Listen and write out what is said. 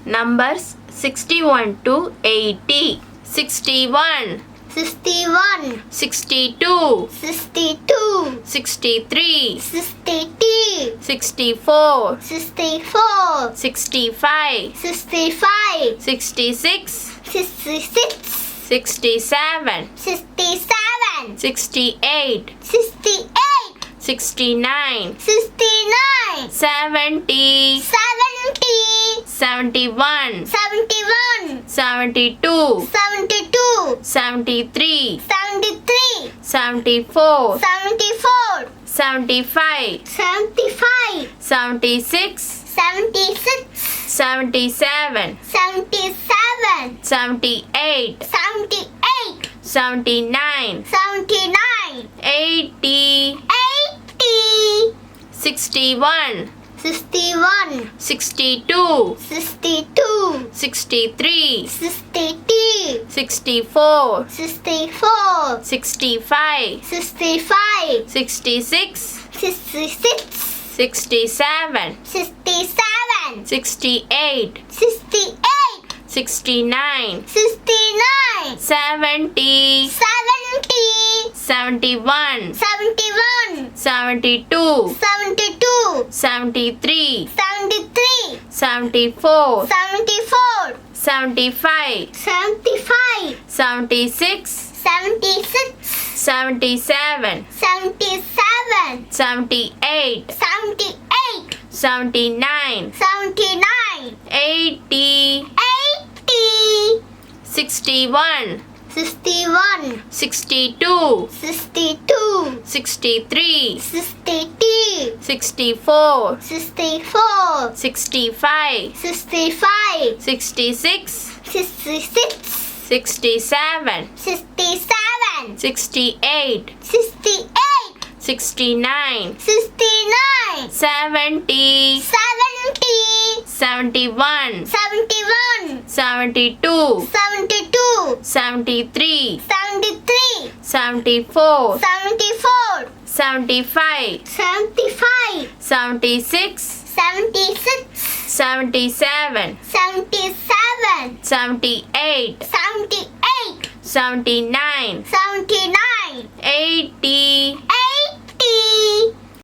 Numbers 61 to 80. 61, 61, 62, 62, 63, 63, 64, 64, 65, 65, 66, 66, 67, 67, 68, 68, 69, 69, 70, 70, 71, 71, 72, 72, 73, 73, 74, 74, 75, 75, 76, 76, 77, 77, 78, 78, 79, 79, 80, 80, 61, 61, 62, 62, 63, 63, 64, 64, 65, 65, 66, 66, 67, 67, 68, 68, 69, 69, 70, 70, 71, 71, 72, 72, 73, 73, 74, 74, 75, 75, 76, 76, 77, 77, 78, 78, 79, 79, 80, 80, 61, 61, 62, 62, 63, 63, 64, 64, 65, 65, 66, 66, 67, 67, 68, 68, 69, 69, 70, 70, 71, 71, 72, 72, 73, 73, 74, 74, 75, 75, 76, 76, 77, 77, 78, 78, 79, 79, 80,